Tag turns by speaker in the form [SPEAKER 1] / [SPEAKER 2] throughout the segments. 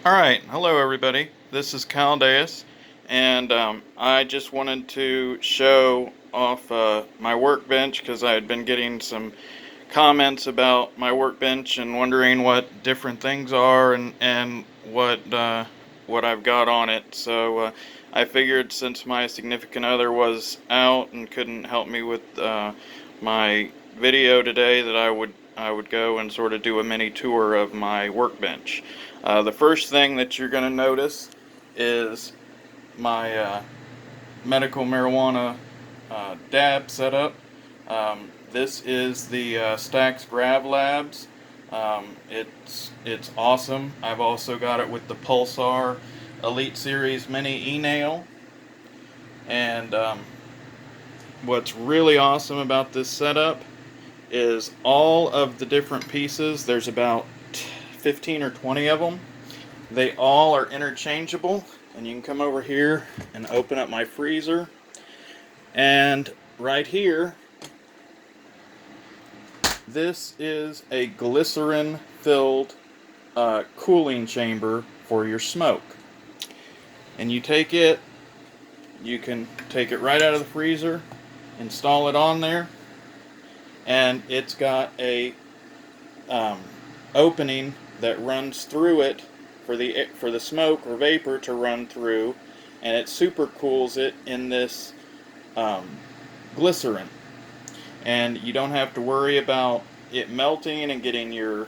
[SPEAKER 1] Alright, hello everybody. This is Caldeus, and I just wanted to show off my workbench because I had been getting some comments about my workbench and wondering what different things are and what I've got on it. So I figured since my significant other was out and couldn't help me with my video today that I would go and sort of do a mini tour of my workbench. The first thing that you're going to notice is my medical marijuana dab setup. This is the Stax Grab Labs. It's awesome. I've also got it with the Pulsar Elite Series Mini E-Nail. And what's really awesome about this setup is all of the different pieces. There's about 15 or 20 of them. They all are interchangeable, and you can come over here and open up my freezer, and right here, this is a glycerin filled cooling chamber for your smoke. And you take it, you can take it right out of the freezer, install it on there, and it's got a opening that runs through it for the smoke or vapor to run through, and it super cools it in this glycerin. And you don't have to worry about it melting and getting your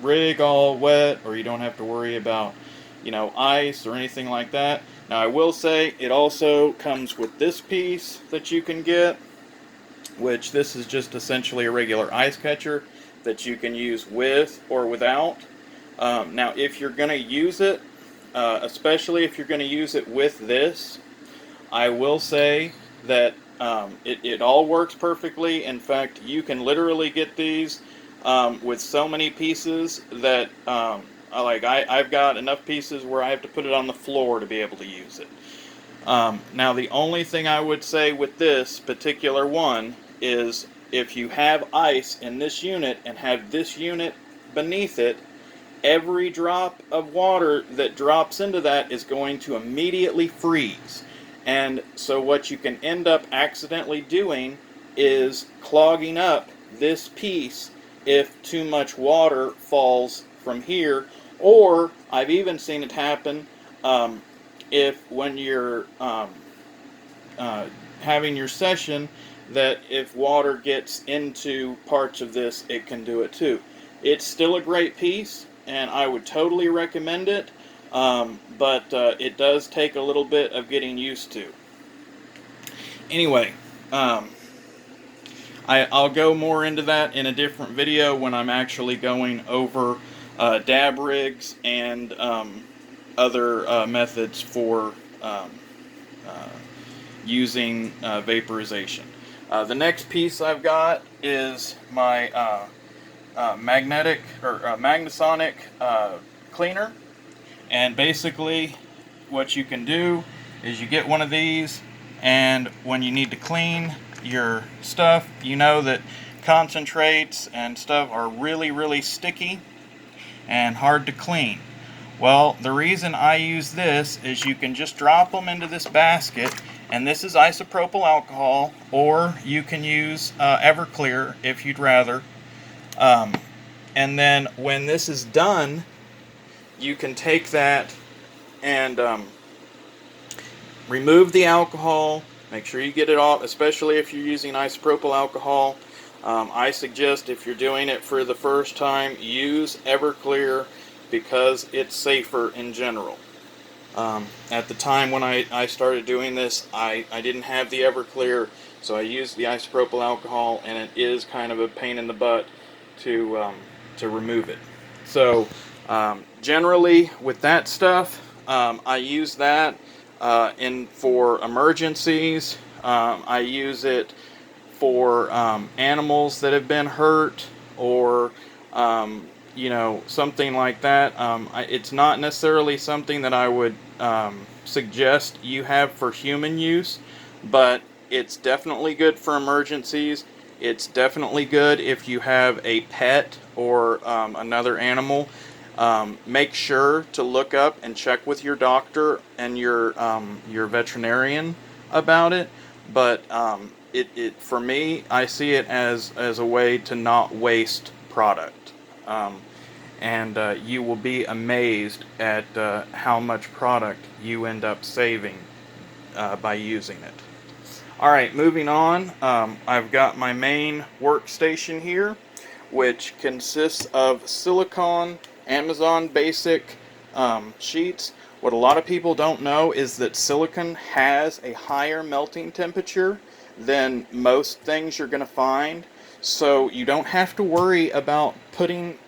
[SPEAKER 1] rig all wet, or you don't have to worry about ice or anything like that. Now I will say it also comes with this piece that you can get, which this is just essentially a regular ice catcher that you can use with or without. Now if you're going to use it, especially if you're going to use it with this, I will say that it all works perfectly. In fact, you can literally get these with so many pieces that I've got enough pieces where I have to put it on the floor to be able to use it. Now the only thing I would say with this particular one is if you have ice in this unit and have this unit beneath it, every drop of water that drops into that is going to immediately freeze. And so what you can end up accidentally doing is clogging up this piece if too much water falls from here. Or I've even seen it happen if when you're having your session, that if water gets into parts of this, it can do it too. It's still a great piece, and I would totally recommend it, but it does take a little bit of getting used to. Anyway, I'll go more into that in a different video when I'm actually going over dab rigs and other methods for using vaporization. The next piece I've got is my magnetic or Magnasonic cleaner, and basically what you can do is you get one of these, and when you need to clean your stuff, you know that concentrates and stuff are really sticky and hard to clean. Well, the reason I use this is you can just drop them into this basket, and this is isopropyl alcohol, or you can use Everclear if you'd rather. And then when this is done, you can take that and remove the alcohol. Make sure you get it off, especially if you're using isopropyl alcohol. I suggest if you're doing it for the first time, use Everclear because it's safer in general. At the time when I started doing this, I didn't have the Everclear, so I used the isopropyl alcohol, and it is kind of a pain in the butt to remove it. So generally with that stuff, I use that for emergencies. I use it for animals that have been hurt, or something like that. It's not necessarily something that I would suggest you have for human use, but it's definitely good for emergencies. It's definitely good if you have a pet or another animal. Make sure to look up and check with your doctor and your veterinarian about it. But for me, I see it as a way to not waste product. And you will be amazed at how much product you end up saving by using it. Alright, moving on. I've got my main workstation here, which consists of silicone Amazon basic sheets. What a lot of people don't know is that silicone has a higher melting temperature than most things you're going to find. So you don't have to worry about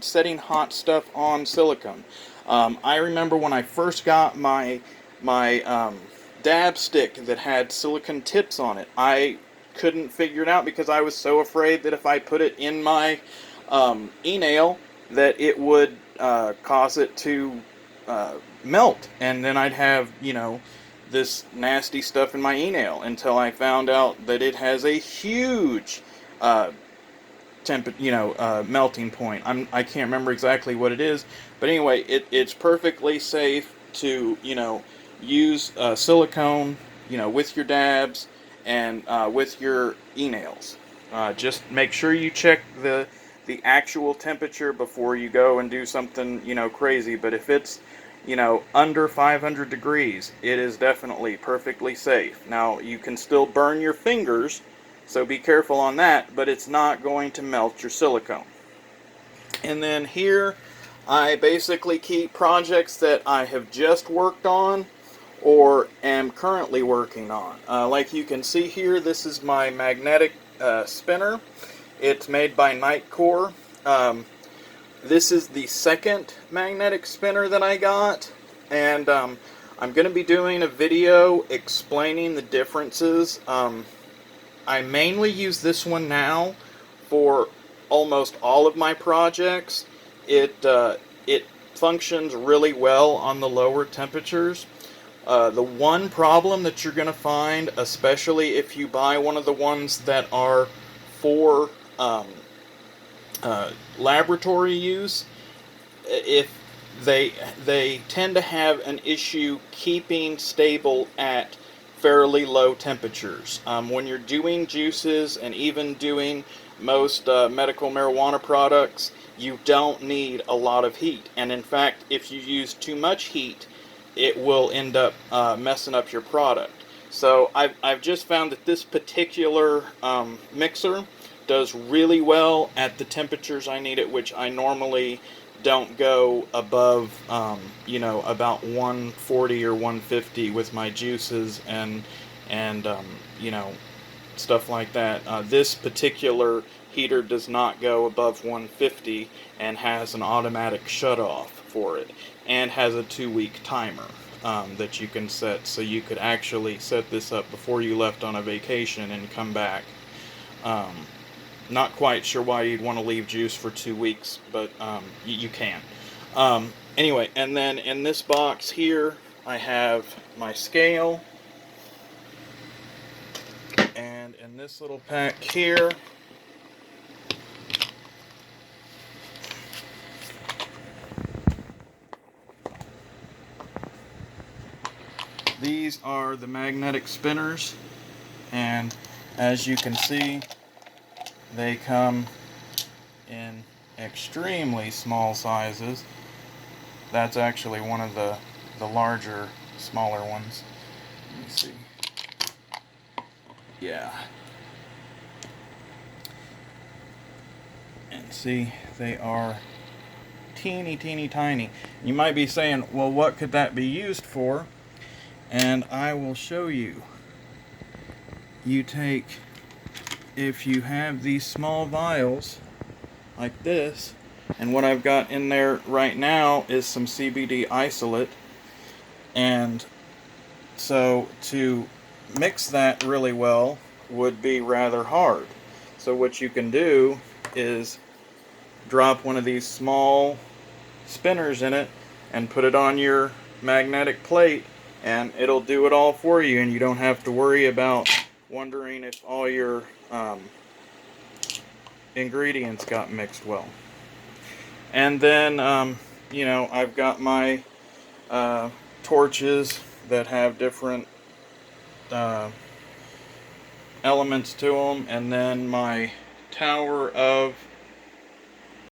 [SPEAKER 1] setting hot stuff on silicone. I remember when I first got my dab stick that had silicone tips on it. I couldn't figure it out because I was so afraid that if I put it in my e-nail that it would cause it to melt, and then I'd have, this nasty stuff in my e-nail, until I found out that it has a huge melting point. I can't remember exactly what it is, but anyway, it's perfectly safe to use silicone with your dabs and with your e-nails. Just make sure you check the actual temperature before you go and do something crazy. But if it's under 500 degrees, it is definitely perfectly safe. Now you can still burn your fingers, so be careful on that, but it's not going to melt your silicone. And then here I basically keep projects that I have just worked on or am currently working on. Like you can see here, this is my magnetic spinner. It's made by Nightcore. This is the second magnetic spinner that I got, and I'm going to be doing a video explaining the differences. I mainly use this one now for almost all of my projects. It functions really well on the lower temperatures. The one problem that you're going to find, especially if you buy one of the ones that are for laboratory use, if they tend to have an issue keeping stable at fairly low temperatures. When you're doing juices and even doing most medical marijuana products, you don't need a lot of heat. And in fact, if you use too much heat, it will end up messing up your product. So I've just found that this particular mixer does really well at the temperatures I need it, which I normally don't go above, about 140 or 150 with my juices and stuff like that. This particular heater does not go above 150 and has an automatic shut-off for it, and has a 2-week timer that you can set, so you could actually set this up before you left on a vacation and come back. Not quite sure why you'd want to leave juice for 2 weeks, but you can. Anyway, and then in this box here, I have my scale. And in this little pack here, these are the magnetic spinners. And as you can see, they come in extremely small sizes. That's actually one of the larger, smaller ones. Let me see. Yeah. And see, they are teeny tiny. You might be saying, well, what could that be used for? And I will show you. You take, if you have these small vials like this, and what I've got in there right now is some CBD isolate, and so to mix that really well would be rather hard. So what you can do is drop one of these small spinners in it and put it on your magnetic plate, and it'll do it all for you, and you don't have to worry about wondering if all your ingredients got mixed well. And then you know, I've got my torches that have different elements to them, and then my tower of